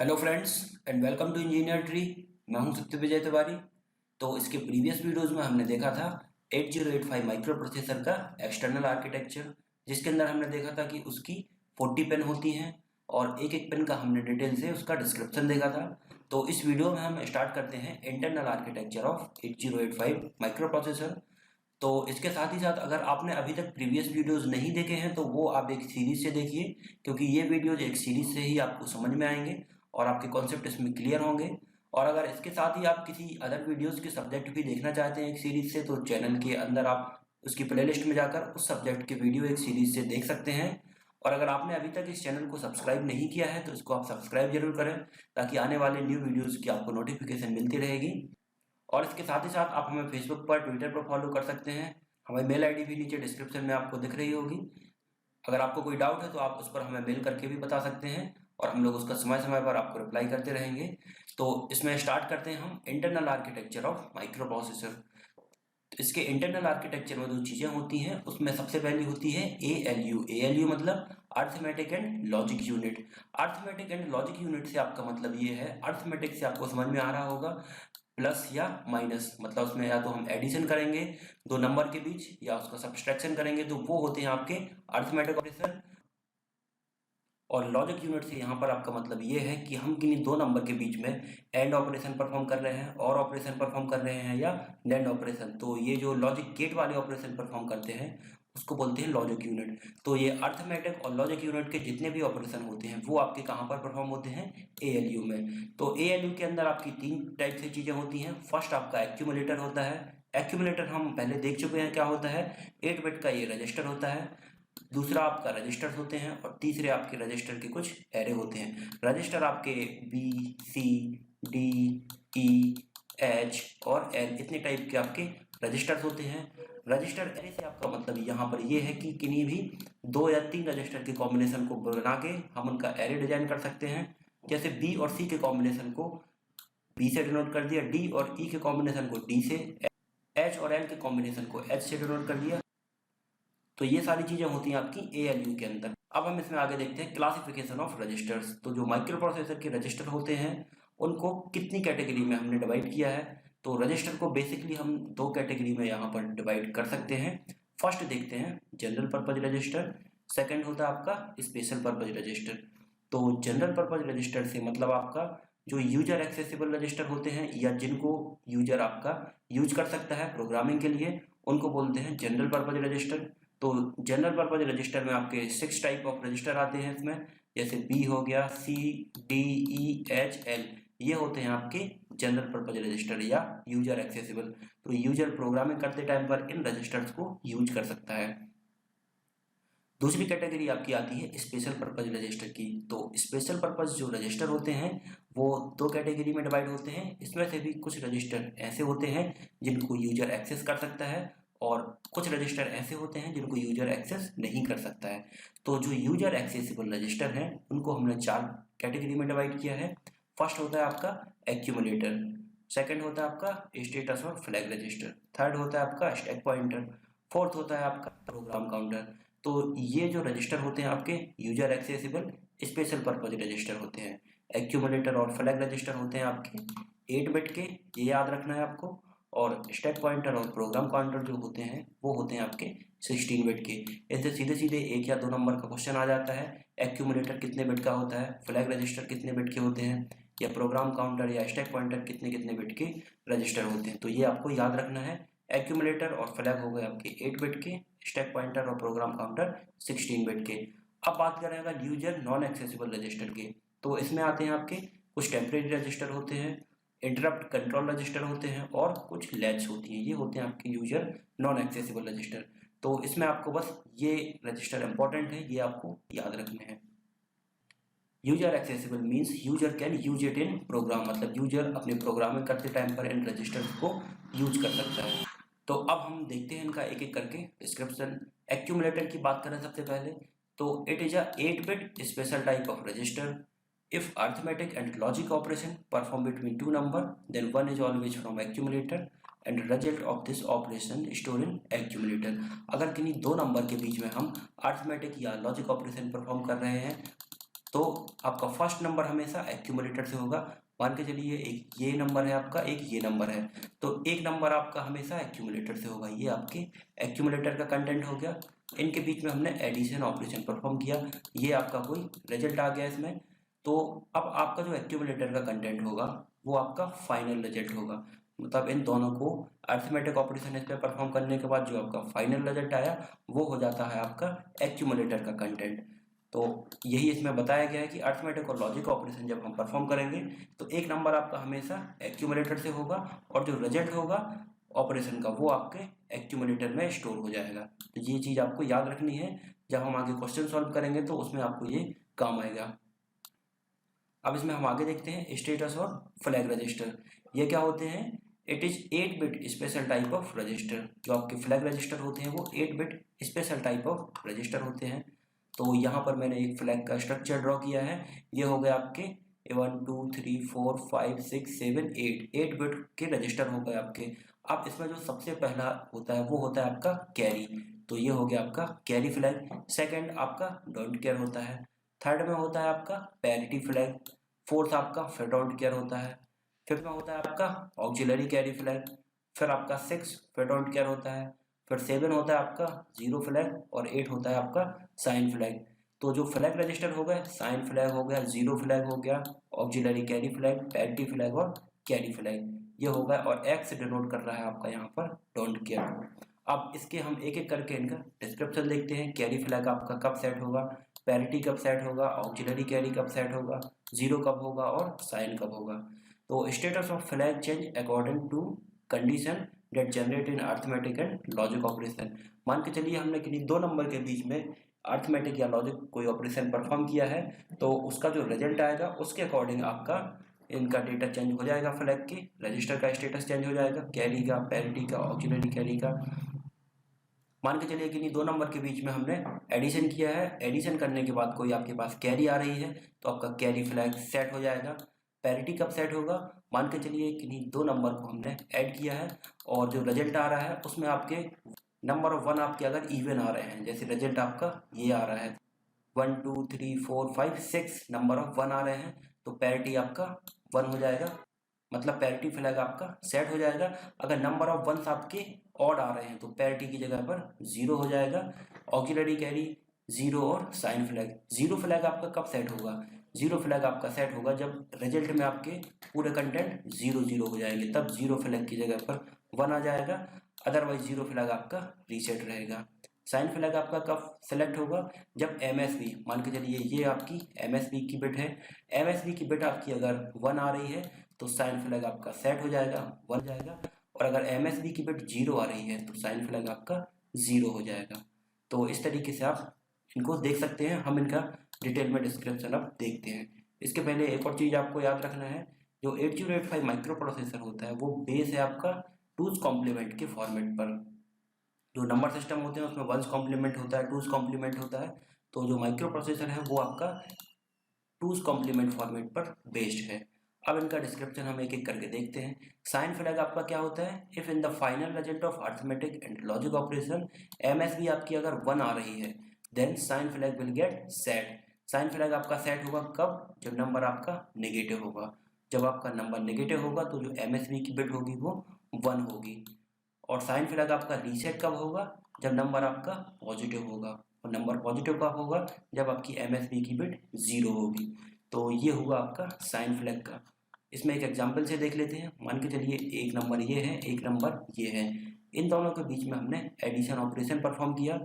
Hello friends and welcome to engineer tree. मैं हूं सत्य विजय तिवारी। तो इसके प्रीवियस वीडियोस में हमने देखा था 8085 माइक्रो प्रोसेसर का एक्सटर्नल आर्किटेक्चर, जिसके अंदर हमने देखा था कि उसकी 40 पेन होती हैं और एक एक पेन का हमने डिटेल से उसका डिस्क्रिप्शन देखा था। तो इस वीडियो में हम स्टार्ट करते हैं internal architecture of 8085 micro processor. तो इसके साथ ही साथ अगर आपने अभी तक प्रीवियस वीडियोस नहीं देखे हैं तो वो आप एक सीरीज से देखिए, क्योंकि ये वीडियोज एक सीरीज से ही आपको समझ में आएंगे और आपके कॉन्सेप्ट इसमें क्लियर होंगे। और अगर इसके साथ ही आप किसी अदर वीडियोस के सब्जेक्ट भी देखना चाहते हैं एक सीरीज से, तो चैनल के अंदर आप उसकी प्लेलिस्ट में जाकर उस सब्जेक्ट के वीडियो एक सीरीज से देख सकते हैं। और अगर आपने अभी तक इस चैनल को सब्सक्राइब नहीं किया है तो इसको आप सब्सक्राइब जरूर करें, ताकि आने वाले न्यू वीडियोज़ की आपको नोटिफिकेशन मिलती रहेगी। और इसके साथ ही साथ आप हमें फेसबुक पर, ट्विटर पर फॉलो कर सकते हैं। हमारी मेल आईडी भी नीचे डिस्क्रिप्शन में आपको दिख रही होगी। अगर आपको कोई डाउट है तो आप उस पर हमें मेल करके भी बता सकते हैं और हम लोग उसका समय समय पर आपको रिप्लाई करते रहेंगे। तो इसमें स्टार्ट करते हैं हम internal architecture of micro processor. इसके इंटरनल आर्किटेक्चर में जो चीज़ें होती हैं उसमें सबसे पहली होती है ALU। ALU मतलब arithmetic and logic unit. Arithmetic and logic unit से आपका मतलब ये है, अर्थमेटिक से आपको समझ में आ रहा होगा प्लस या माइनस, मतलब उसमें या तो हम एडिशन करेंगे दो नंबर के बीच या उसका सब्सट्रैक्शन करेंगे, तो वो होते हैं आपके अर्थमेटिक ऑपरेशन। और लॉजिक यूनिट से यहाँ पर आपका मतलब ये है कि हम किन्हीं दो नंबर के बीच में एंड ऑपरेशन परफॉर्म कर रहे हैं, और ऑपरेशन परफॉर्म कर रहे हैं या नेंड ऑपरेशन। तो ये जो लॉजिक गेट वाले ऑपरेशन परफॉर्म करते हैं उसको बोलते हैं लॉजिक यूनिट। तो ये अर्थमेटिक और लॉजिक यूनिट के जितने भी ऑपरेशन होते हैं वो आपके कहाँ पर परफॉर्म होते हैं, ALU में। तो ALU के अंदर आपकी तीन टाइप से चीज़ें होती हैं। फर्स्ट आपका एक्यूमुलेटर होता है। एक्यूमुलेटर हम पहले देख चुके हैं क्या होता है, 8 बिट का ये रजिस्टर होता है। दूसरा आपका रजिस्टर्स होते हैं और तीसरे आपके रजिस्टर के कुछ एरे होते हैं। रजिस्टर आपके B, C, D, E, H और L इतने टाइप के आपके रजिस्टर्स होते हैं। रजिस्टर एरे से आपका मतलब यहाँ पर ये है कि किन्हीं भी दो या तीन रजिस्टर के कॉम्बिनेशन को बना के हम उनका एरे डिजाइन कर सकते हैं। जैसे B और C के कॉम्बिनेशन को B से डिनोट कर दिया, D और E के कॉम्बिनेशन को D से, H और L के कॉम्बिनेशन को H से डिनोट कर दिया। तो ये सारी चीज़ें होती हैं आपकी ALU के अंदर। अब हम इसमें आगे देखते हैं क्लासिफिकेशन ऑफ रजिस्टर्स। तो जो माइक्रो प्रोसेसर के रजिस्टर होते हैं उनको कितनी कैटेगरी में हमने डिवाइड किया है, तो रजिस्टर को बेसिकली हम दो कैटेगरी में यहाँ पर डिवाइड कर सकते हैं। फर्स्ट देखते हैं जनरल पर्पज रजिस्टर, सेकेंड होता है आपका स्पेशल पर्पज रजिस्टर। तो जनरल पर्पज रजिस्टर से मतलब आपका जो यूजर एक्सेसिबल रजिस्टर होते हैं या जिनको यूजर आपका यूज कर सकता है प्रोग्रामिंग के लिए, उनको बोलते हैं जनरल पर्पज रजिस्टर। तो जनरल पर्पज रजिस्टर में आपके 6 टाइप ऑफ रजिस्टर आते हैं इसमें, जैसे B हो गया, C, D, E, H, L, ये होते हैं आपके जनरल पर्पज रजिस्टर या यूजर एक्सेसिबल। तो यूजर प्रोग्रामिंग करते टाइम पर इन रजिस्टर्स को यूज कर सकता है। दूसरी कैटेगरी आपकी आती है स्पेशल पर्पज रजिस्टर की। तो स्पेशल पर्पज जो रजिस्टर होते हैं वो दो कैटेगरी में डिवाइड होते हैं। इसमें से भी कुछ रजिस्टर ऐसे होते हैं जिनको यूजर एक्सेस कर सकता है और कुछ रजिस्टर ऐसे होते हैं जिनको यूजर एक्सेस नहीं कर सकता है। तो जो यूजर एक्सेसिबल रजिस्टर हैं उनको हमने 4 कैटेगरी में डिवाइड किया है। फर्स्ट होता है आपका एक्यूमुलेटर, सेकंड होता है आपका स्टेटस और फ्लैग रजिस्टर, थर्ड होता है आपका स्टैक पॉइंटर, फोर्थ होता है आपका प्रोग्राम काउंटर। तो ये जो रजिस्टर होते हैं आपके user accessible special purpose register होते हैं। एक्यूमुलेटर और फ्लैग रजिस्टर होते हैं आपके 8 बिट के, ये याद रखना है आपको। और स्टैक पॉइंटर और प्रोग्राम काउंटर जो होते हैं वो होते हैं आपके 16 बिट के। इससे सीधे सीधे एक या दो नंबर का क्वेश्चन आ जाता है, एक्यूमुलेटर कितने बिट का होता है, फ्लैग रजिस्टर कितने बिट के होते हैं, या प्रोग्राम काउंटर या स्टैक पॉइंटर कितने कितने बिट के रजिस्टर होते हैं। तो ये आपको याद रखना है। एक्यूमुलेटर और फ्लैग हो गए आपके 8 बिट के, स्टैक पॉइंटर और प्रोग्राम काउंटर 16 बिट के। अब बात करें अगर यूजर नॉन एक्सेसिबल रजिस्टर के, तो इसमें आते हैं आपके कुछ टेम्परेरी रजिस्टर होते हैं, इंटरप्ट कंट्रोल रजिस्टर होते हैं और कुछ लैच होती हैं। ये होते हैं आपके यूजर नॉन एक्सेसिबल रजिस्टर। तो इसमें आपको बस ये रजिस्टर इंपॉर्टेंट है, ये आपको याद रखने हैं। User accessible means user can use it in program, मतलब यूजर अपने प्रोग्रामिंग करते टाइम पर इन रजिस्टर्स को यूज कर सकता है। तो अब हम देखते हैं इनका एक एक करके डिस्क्रिप्शन। एक्यूमुलेटर की बात करें सबसे पहले, तो it is a 8 bit special type of register. If arithmetic and logic operation perform between two number, then one is always from accumulator and result of this operation stored in accumulator। अगर किन्हीं दो number के बीच में हम arithmetic या logic operation perform कर रहे हैं तो आपका फर्स्ट नंबर हमेशा एक्यूमुलेटर से होगा। मान के चलिए एक ये नंबर है आपका, एक ये नंबर है, तो एक नंबर आपका हमेशा एक्यूमुलेटर से होगा। ये आपके एक्यूमुलेटर का कंटेंट हो गया। इनके बीच में हमने एडिशन ऑपरेशन परफॉर्म किया, ये आपका कोई रिजल्ट आ गया इसमें। तो अब आपका जो एक्यूमुलेटर का कंटेंट होगा वो आपका फाइनल रिजल्ट होगा। मतलब इन दोनों को अरिथमेटिक ऑपरेशन इस पर परफॉर्म करने के बाद जो आपका फाइनल रिजल्ट आया वो हो जाता है आपका एक्यूमुलेटर का कंटेंट। तो यही इसमें बताया गया है कि अरिथमेटिक और लॉजिक ऑपरेशन जब हम परफॉर्म करेंगे तो एक नंबर आपका हमेशा एक्यूमुलेटर से होगा और जो रिजल्ट होगा ऑपरेशन का वो आपके एक्यूमुलेटर में स्टोर हो जाएगा। तो ये चीज़ आपको याद रखनी है, जब हम आगे क्वेश्चन सॉल्व करेंगे तो उसमें आपको ये काम आएगा। अब इसमें हम आगे देखते हैं स्टेटस और फ्लैग रजिस्टर। ये क्या होते हैं? It is 8 bit special type of register. जो आपके फ्लैग रजिस्टर होते हैं वो 8 bit special type of register होते हैं। तो यहाँ पर मैंने एक फ्लैग का स्ट्रक्चर ड्रॉ किया है। ये हो गए आपके 1 2 3 4 5 6 7 8 बिट के रजिस्टर हो गए आपके। अब इसमें जो सबसे पहला होता है वो होता है आपका कैरी। तो ये हो गया आपका कैरी फ्लैग। सेकंड आपका डोंट केयर होता है। थर्ड में होता है आपका पैरिटी फ्लैग। फोर्थ आपका फिर डोंट केयर होता है। फिफ्थ में होता है आपका ऑक्सिलरी कैरी फ्लैग। फिर आपका 6 फिर डोंट केयर होता है। फिर 7 होता है आपका जीरो फ्लैग और 8 होता है आपका साइन फ्लैग। तो जो फ्लैग रजिस्टर हो गए, साइन फ्लैग हो गया, जीरो फ्लैग हो गया, auxiliary carry flag, parity flag और कैरी फ्लैग, ये हो गया। और एक्स से डिनोट कर रहा है आपका यहाँ पर डोंट केयर। अब इसके हम एक एक करके इनका डिस्क्रिप्शन देखते हैं। कैरी फ्लैग आपका कब सेट होगा, पैरिटी कब सेट होगा, ऑक्सिलरी कैरी कब सेट होगा, जीरो कब होगा और साइन कब होगा। तो status of flag change according to condition that generate in arithmetic and logic operation. मान के चलिए हमने किन्हीं दो नंबर के बीच में अरिथमेटिक या लॉजिक कोई ऑपरेशन परफॉर्म किया है, तो उसका जो रिजल्ट आएगा उसके अकॉर्डिंग आपका इनका डेटा चेंज हो जाएगा। फ्लैग की रजिस्टर का स्टेटस चेंज हो जाएगा, कैरी का, पैरिटी का, ऑक्सिलरी कैरी का। मान के चलिए कि दो नंबर के बीच में हमने एडिशन किया है। एडिशन करने के बाद कोई आपके पास कैरी आ रही है तो आपका कैरी फ्लैग सेट हो जाएगा। पैरिटी कब सेट होगा? मान के चलिए कि दो नंबर को हमने ऐड किया है और जो रिजल्ट आ रहा है उसमें आपके नंबर ऑफ 1 आपके अगर इवन आ रहे हैं, जैसे रिजल्ट आपका ये आ रहा है 1 2 3 4 5 6 नंबर ऑफ 1 आ रहे हैं, तो पैरिटी आपका 1 हो जाएगा। मतलब पैरिटी फ्लैग आपका सेट हो जाएगा। अगर नंबर ऑफ वंस आपके ऑड आ रहे हैं तो पैरिटी की जगह पर 0 हो जाएगा। ऑक्सिलरी कैरी 0 और साइन फ्लैग। जीरो फ्लैग आपका कब सेट होगा? जीरो फ्लैग आपका सेट होगा जब रिजल्ट में आपके पूरे कंटेंट 0 0 हो जाएंगे, तब जीरो फ्लैग की जगह पर 1 आ जाएगा। अदरवाइज जीरो फ्लैग आपका रीसेट रहेगा। साइन फ्लैग आपका कब सेलेक्ट होगा? जब MSB, मान के चलिए ये आपकी MSB की बिट है, MSB की बिट आपकी अगर 1 आ रही है तो साइन फ्लैग आपका सेट हो जाएगा, 1 जाएगा। और अगर MSB की बिट 0 आ रही है तो साइन फ्लैग आपका 0 हो जाएगा। तो इस तरीके से आप इनको देख सकते हैं। हम इनका डिटेल में डिस्क्रिप्शन अब देखते हैं। इसके पहले एक और चीज़ आपको याद रखना है, जो 8085 माइक्रो प्रोसेसर होता है वो बेस है आपका टूज कॉम्प्लीमेंट के फॉर्मेट पर। जो नंबर सिस्टम होते हैं उसमें वंस कॉम्प्लीमेंट होता है, टूज कॉम्प्लीमेंट होता है। तो जो माइक्रो प्रोसेसर है वो आपका टूज कॉम्प्लीमेंट फॉर्मेट पर बेस्ड है। अब इनका डिस्क्रिप्शन हम एक एक करके देखते हैं। साइन फ्लैग आपका क्या होता है? If in the final result of arithmetic and logic operation MSB आपकी अगर 1 आ रही है then sign flag will get set. Sign flag आपका सेट होगा कब? जब नंबर आपका नेगेटिव होगा। जब आपका नंबर नेगेटिव होगा तो जो MSB की बिट होगी वो 1 होगी। और साइन फ्लैग आपका रीसेट कब होगा? जब नंबर आपका पॉजिटिव होगा। और नंबर पॉजिटिव कब होगा? जब आपकी MSB की बिट 0 होगी। तो ये हुआ आपका साइन फ्लैग का। इसमें एक एग्जांपल से देख लेते हैं। मान के चलिए एक नंबर ये है, एक नंबर ये है, इन दोनों के बीच में हमने एडिशन ऑपरेशन परफॉर्म किया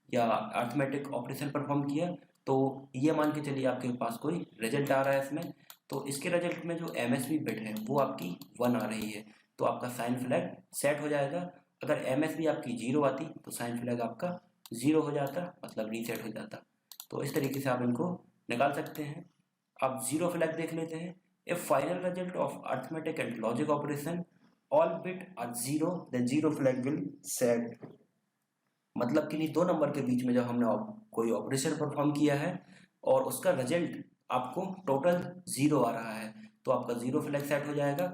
या अरिथमेटिक ऑपरेशन परफॉर्म किया। तो ये मान के चलिए आपके पास कोई रिजल्ट आ रहा है इसमें, तो इसके रिजल्ट में जो MSB बिट है वो आपकी 1 आ रही है, तो आपका साइन फ्लैग सेट हो जाएगा। अगर MSB आपकी 0 आती तो साइन फ्लैग आपका 0 हो जाता, मतलब रीसेट हो जाता। तो इस तरीके से आप इनको निकाल सकते हैं। अब जीरो फ्लैग देख लेते हैं। If final result of arithmetic and logic operation all bit are 0 then zero flag will set. मतलब कि नहीं दो नंबर के बीच में जब हमने कोई ऑपरेशन परफॉर्म किया है और उसका रिजल्ट आपको टोटल 0 आ रहा है तो आपका जीरो फ्लैग सेट हो जाएगा।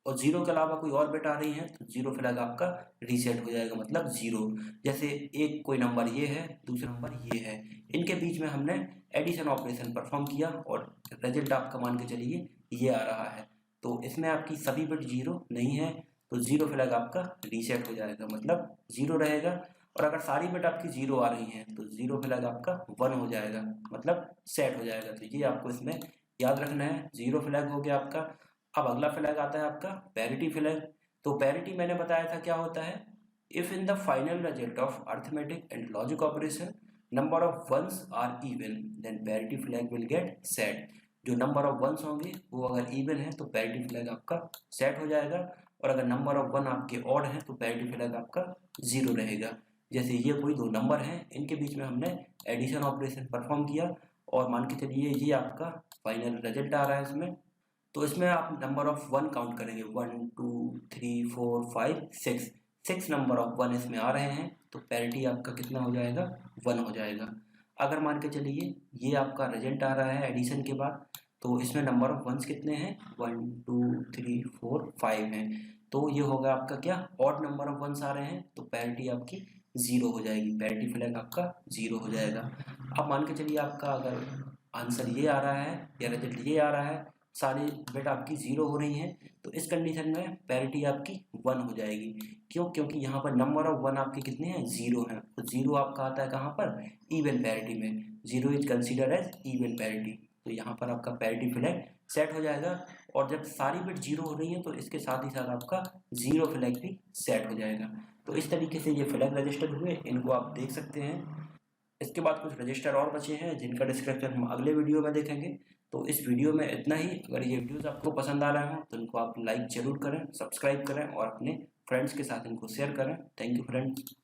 और जीरो के अलावा कोई और बिट आ रही है तो जीरो फ्लैग आपका रीसेट हो जाएगा, मतलब जीरो। जैसे एक कोई नंबर ये है, दूसरा नंबर ये है, इनके बीच में हमने एडिशन ऑपरेशन परफॉर्म किया और रिजल्ट आपका मान के चलिए ये आ रहा है, तो इसमें आपकी सभी बिट जीरो नहीं है तो जीरो फ्लैग आपका रीसेट हो जाएगा, मतलब जीरो रहेगा। और अगर सारी बिट आपकी जीरो आ रही हैं तो जीरो फ्लैग आपका वन हो जाएगा, मतलब सेट हो जाएगा। तो ये आपको इसमें याद रखना है। जीरो फ्लैग हो गया आपका। अब अगला फ्लैग आता है आपका पैरिटी फ्लैग। तो पैरिटी मैंने बताया था क्या होता है, if in the final result of arithmetic and logic operation number of ones are even then parity flag will get set. जो नंबर ऑफ वंस होंगे वो अगर इवन है तो पैरिटी फ्लैग आपका सेट हो जाएगा, और अगर नंबर ऑफ वन आपके ऑड है तो पैरिटी फ्लैग आपका जीरो रहेगा। जैसे ये कोई दो नंबर हैं, इनके बीच में हमने एडिशन ऑपरेशन परफॉर्म किया और मान के चलिए ये आपका फाइनल रिजल्ट आ रहा है इसमें। तो इसमें आप नंबर ऑफ वन काउंट करेंगे, 1 2 3 4 5 6, 6 नंबर ऑफ वन इसमें आ रहे हैं तो पैरिटी आपका कितना हो जाएगा, वन हो जाएगा। अगर मान के चलिए ये आपका रिजल्ट आ रहा है एडिशन के बाद, तो इसमें नंबर ऑफ वंस कितने हैं, 1 2 3 4 5 हैं, तो ये होगा आपका क्या, ऑड नंबर ऑफ वंस आ रहे हैं तो पैरिटी आपकी जीरो हो जाएगी, पैरिटी फ्लैग आपका जीरो हो जाएगा। अब मान के चलिए आपका अगर आंसर ये आ रहा है या रिजल्ट ये आ रहा है, सारी बिट आपकी जीरो हो रही हैं, तो इस कंडीशन में पैरिटी आपकी वन हो जाएगी। क्यों, क्योंकि यहाँ पर नंबर ऑफ वन आपके कितने हैं, जीरो हैं, तो जीरो आपका आता है कहाँ पर, इवन पैरिटी में। Zero is considered as even parity, तो यहाँ पर आपका पैरिटी फ्लैग सेट हो जाएगा। और जब सारी बिट जीरो हो रही है तो इसके साथ ही साथ आपका जीरो फ्लैग भी सेट हो जाएगा। तो इस तरीके से ये फ्लैग रजिस्टर हुए, इनको आप देख सकते हैं। इसके बाद कुछ रजिस्टर और बचे हैं जिनका डिस्क्रिप्शन हम अगले वीडियो में देखेंगे। तो इस वीडियो में इतना ही। अगर ये वीडियोस आपको पसंद आ रहे हो तो इनको आप लाइक जरूर करें, सब्सक्राइब करें और अपने फ्रेंड्स के साथ इनको शेयर करें। Thank you friends.